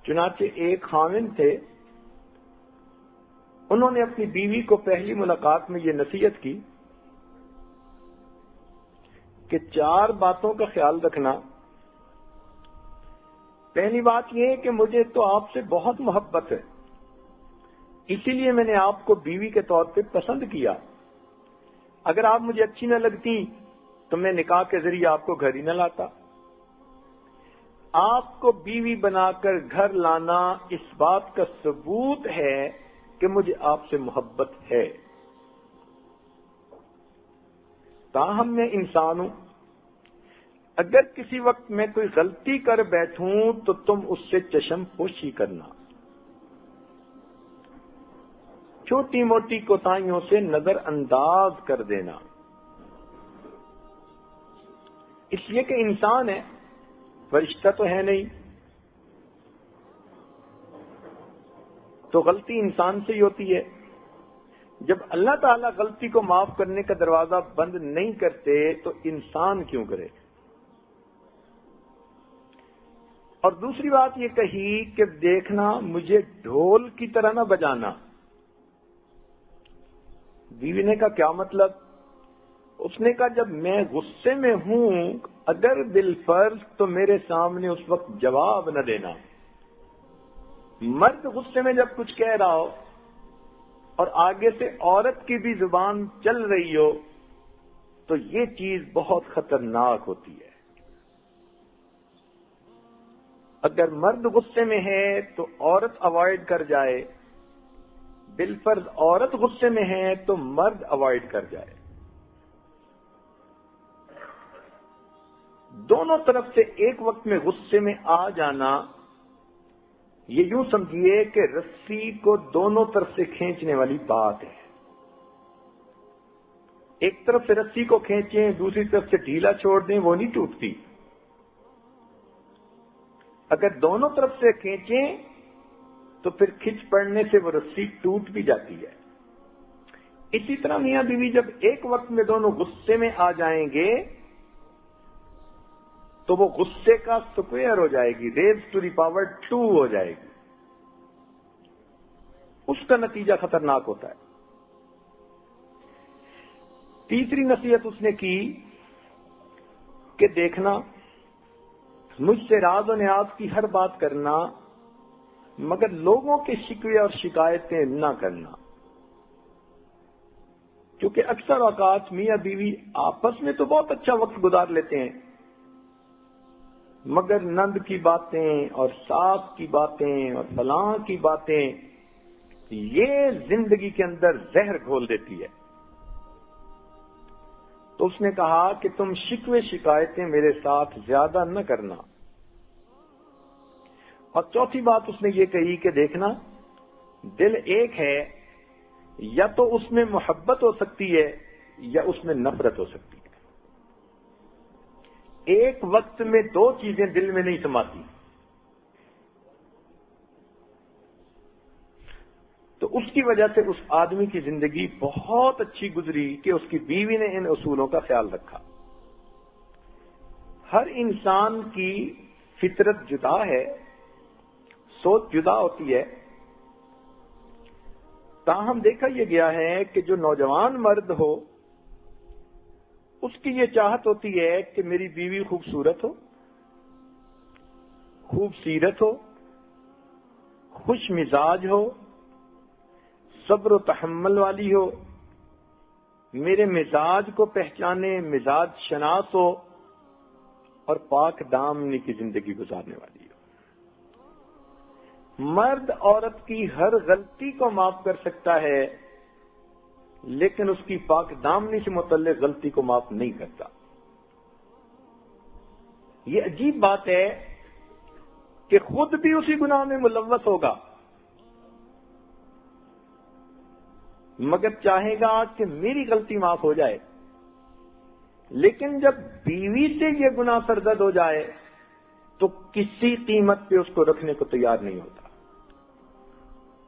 چنانچہ ایک خاوند تھے، انہوں نے اپنی بیوی کو پہلی ملاقات میں یہ نصیحت کی کہ 4 باتوں کا خیال رکھنا۔ پہلی بات یہ ہے کہ مجھے تو آپ سے بہت محبت ہے، اسی لیے میں نے آپ کو بیوی کے طور پہ پسند کیا۔ اگر آپ مجھے اچھی نہ لگتی تو میں نکاح کے ذریعے آپ کو گھر ہی نہ لاتا۔ آپ کو بیوی بنا کر گھر لانا اس بات کا ثبوت ہے کہ مجھے آپ سے محبت ہے۔ تاہم میں انسان ہوں، اگر کسی وقت میں کوئی غلطی کر بیٹھوں تو تم اس سے چشم پوشی کرنا، چھوٹی موٹی کوتاہیوں سے نظر انداز کر دینا، اس لیے کہ انسان ہے، فرشتہ تو ہے نہیں، تو غلطی انسان سے ہی ہوتی ہے۔ جب اللہ تعالیٰ غلطی کو معاف کرنے کا دروازہ بند نہیں کرتے تو انسان کیوں کرے؟ اور دوسری بات یہ کہی کہ دیکھنا مجھے ڈھول کی طرح نہ بجانا۔ بیوی نے کہا کیا مطلب؟ اس نے کہا جب میں غصے میں ہوں اگر بالفرض تو میرے سامنے اس وقت جواب نہ دینا۔ مرد غصے میں جب کچھ کہہ رہا ہو اور آگے سے عورت کی بھی زبان چل رہی ہو تو یہ چیز بہت خطرناک ہوتی ہے۔ اگر مرد غصے میں ہے تو عورت اوائڈ کر جائے، بالفرض عورت غصے میں ہے تو مرد اوائڈ کر جائے۔ دونوں طرف سے ایک وقت میں غصے میں آ جانا، یہ یوں سمجھیے کہ رسی کو دونوں طرف سے کھینچنے والی بات ہے۔ ایک طرف سے رسی کو کھینچیں، دوسری طرف سے ڈھیلا چھوڑ دیں، وہ نہیں ٹوٹتی۔ اگر دونوں طرف سے کھینچیں تو پھر کھچ پڑنے سے وہ رسی ٹوٹ بھی جاتی ہے۔ اسی طرح میاں بیوی جب ایک وقت میں دونوں غصے میں آ جائیں گے تو وہ غصے کا سکوئر ہو جائے گی، ریز ٹو دی پاور 2 ہو جائے گی، اس کا نتیجہ خطرناک ہوتا ہے۔ تیسری نصیحت اس نے کی کہ دیکھنا مجھ سے راز و نیاز کی ہر بات کرنا مگر لوگوں کے شکوے اور شکایتیں نہ کرنا، کیونکہ اکثر اوقات میاں بیوی آپس میں تو بہت اچھا وقت گزار لیتے ہیں مگر نند کی باتیں اور ساس کی باتیں اور فلاں کی باتیں یہ زندگی کے اندر زہر گھول دیتی ہے۔ تو اس نے کہا کہ تم شکوے شکایتیں میرے ساتھ زیادہ نہ کرنا۔ اور چوتھی بات اس نے یہ کہی کہ دیکھنا دل ایک ہے، یا تو اس میں محبت ہو سکتی ہے یا اس میں نفرت ہو سکتی ہے، ایک وقت میں 2 چیزیں دل میں نہیں سماتی۔ تو اس کی وجہ سے اس آدمی کی زندگی بہت اچھی گزری کہ اس کی بیوی نے ان اصولوں کا خیال رکھا۔ ہر انسان کی فطرت جدا ہے، سوچ جدا ہوتی ہے، تاہم دیکھا یہ گیا ہے کہ جو نوجوان مرد ہو اس کی یہ چاہت ہوتی ہے کہ میری بیوی خوبصورت ہو، خوب سیرت ہو، خوش مزاج ہو، صبر و تحمل والی ہو، میرے مزاج کو پہچانے، مزاج شناس ہو اور پاک دامنی کی زندگی گزارنے والی ہو۔ مرد عورت کی ہر غلطی کو معاف کر سکتا ہے لیکن اس کی پاک دامنی سے متعلق غلطی کو معاف نہیں کرتا۔ یہ عجیب بات ہے کہ خود بھی اسی گناہ میں ملوث ہوگا مگر چاہے گا کہ میری غلطی معاف ہو جائے، لیکن جب بیوی سے یہ گناہ سرزد ہو جائے تو کسی قیمت پہ اس کو رکھنے کو تیار نہیں ہوتا۔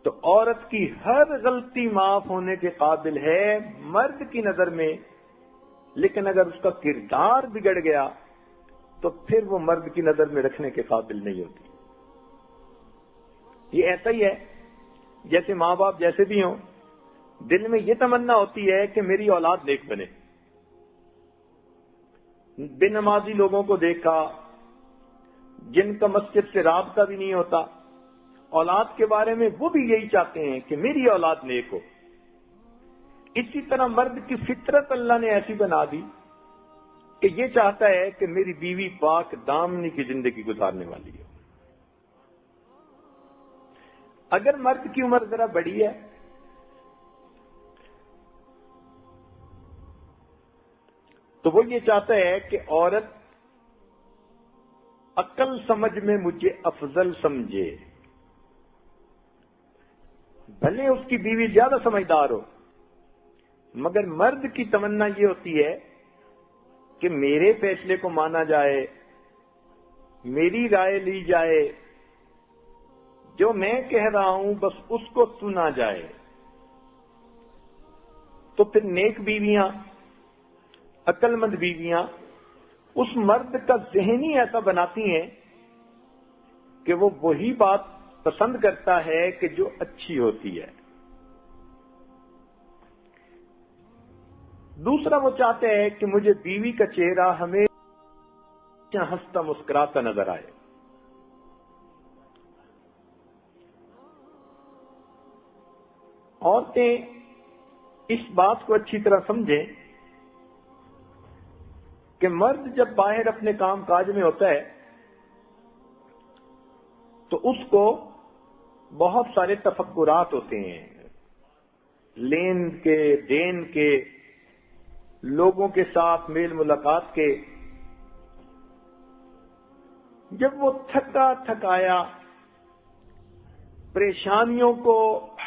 تو عورت کی ہر غلطی معاف ہونے کے قابل ہے مرد کی نظر میں، لیکن اگر اس کا کردار بگڑ گیا تو پھر وہ مرد کی نظر میں رکھنے کے قابل نہیں ہوتی۔ یہ ایسا ہی ہے جیسے ماں باپ جیسے بھی ہوں، دل میں یہ تمنا ہوتی ہے کہ میری اولاد نیک بنے. بے نمازی لوگوں کو دیکھا جن کا مسجد سے رابطہ بھی نہیں ہوتا، اولاد کے بارے میں وہ بھی یہی چاہتے ہیں کہ میری اولاد نیک ہو. اسی طرح مرد کی فطرت اللہ نے ایسی بنا دی کہ یہ چاہتا ہے کہ میری بیوی پاک دامنی کی زندگی گزارنے والی ہے. اگر مرد کی عمر ذرا بڑی ہے تو وہ یہ چاہتا ہے کہ عورت عقل سمجھ میں مجھے افضل سمجھے، بھلے اس کی بیوی زیادہ سمجھدار ہو، مگر مرد کی تمنا یہ ہوتی ہے کہ میرے فیصلے کو مانا جائے، میری رائے لی جائے، جو میں کہہ رہا ہوں بس اس کو سنا جائے. تو پھر نیک بیویاں، عقل مند بیویاں اس مرد کا ذہنی ایسا بناتی ہیں کہ وہ وہی بات پسند کرتا ہے کہ جو اچھی ہوتی ہے. دوسرا وہ چاہتے ہیں کہ مجھے بیوی کا چہرہ ہمیشہ ہنستا مسکراتا نظر آئے. عورتیں اس بات کو اچھی طرح سمجھیں کہ مرد جب باہر اپنے کام کاج میں ہوتا ہے تو اس کو بہت سارے تفکرات ہوتے ہیں، لین کے، دین کے، لوگوں کے ساتھ میل ملاقات کے. جب وہ تھکا تھکایا پریشانیوں کو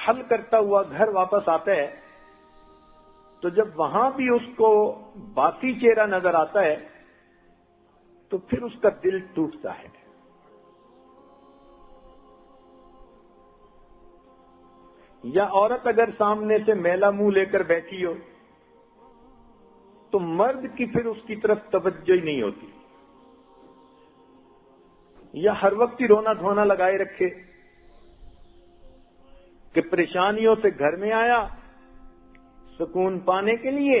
حل کرتا ہوا گھر واپس آتا ہے تو جب وہاں بھی اس کو باسی چہرہ نظر آتا ہے تو پھر اس کا دل ٹوٹتا ہے. یا عورت اگر سامنے سے میلا منہ لے کر بیٹھی ہو تو مرد کی پھر اس کی طرف توجہ ہی نہیں ہوتی. یا ہر وقت ہی رونا دھونا لگائے رکھے کہ پریشانیوں سے گھر میں آیا سکون پانے کے لیے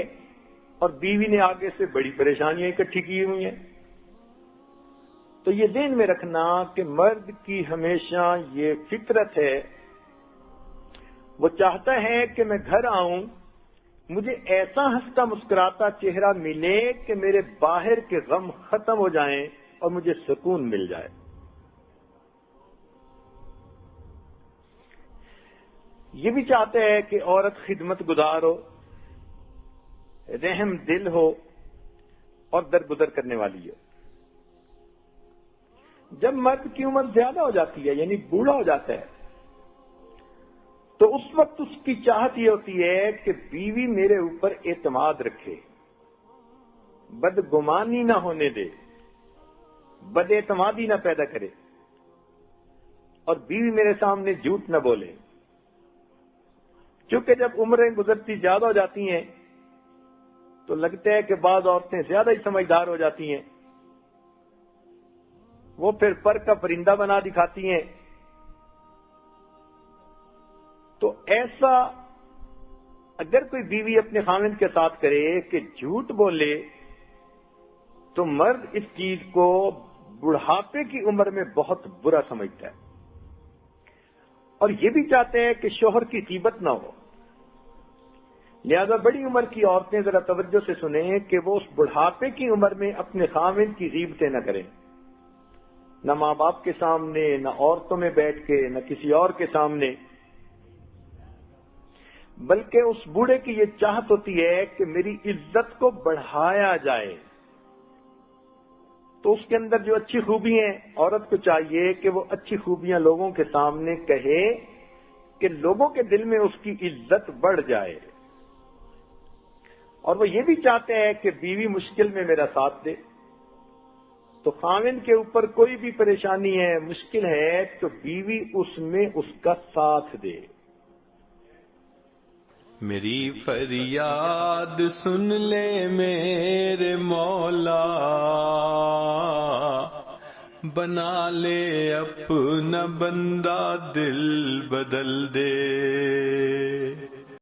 اور بیوی نے آگے سے بڑی پریشانیاں اکٹھی کی ہوئی ہیں. تو یہ ذہن میں رکھنا کہ مرد کی ہمیشہ یہ فطرت ہے، وہ چاہتا ہے کہ میں گھر آؤں مجھے ایسا ہنستا مسکراتا چہرہ ملے کہ میرے باہر کے غم ختم ہو جائیں اور مجھے سکون مل جائے. یہ بھی چاہتے ہیں کہ عورت خدمت گزار ہو، رحم دل ہو اور درگزر کرنے والی ہو. جب مرد کی عمر زیادہ ہو جاتی ہے یعنی بوڑھا ہو جاتا ہے تو اس وقت اس کی چاہت یہ ہوتی ہے کہ بیوی میرے اوپر اعتماد رکھے، بدگمانی نہ ہونے دے، بد اعتمادی نہ پیدا کرے، اور بیوی میرے سامنے جھوٹ نہ بولے. چونکہ جب عمریں گزرتی زیادہ ہو جاتی ہیں تو لگتا ہے کہ بعض عورتیں زیادہ ہی سمجھدار ہو جاتی ہیں، وہ پھر پر کا پرندہ بنا دکھاتی ہیں. تو ایسا اگر کوئی بیوی اپنے خاوند کے ساتھ کرے کہ جھوٹ بولے تو مرد اس چیز کو بڑھاپے کی عمر میں بہت برا سمجھتا ہے، اور یہ بھی چاہتے ہیں کہ شوہر کی غیبت نہ ہو. لہذا بڑی عمر کی عورتیں ذرا توجہ سے سنیں کہ وہ اس بڑھاپے کی عمر میں اپنے خاوند کی غیبتیں نہ کریں، نہ ماں باپ کے سامنے، نہ عورتوں میں بیٹھ کے، نہ کسی اور کے سامنے. بلکہ اس بوڑھے کی یہ چاہت ہوتی ہے کہ میری عزت کو بڑھایا جائے. تو اس کے اندر جو اچھی خوبی ہیں عورت کو چاہیے کہ وہ اچھی خوبیاں لوگوں کے سامنے کہے کہ لوگوں کے دل میں اس کی عزت بڑھ جائے. اور وہ یہ بھی چاہتے ہیں کہ بیوی مشکل میں میرا ساتھ دے. تو خاوند کے اوپر کوئی بھی پریشانی ہے، مشکل ہے، تو بیوی اس میں اس کا ساتھ دے. میری فریاد سن لے میرے مولا، بنا لے اپنا بندہ دل بدل دے.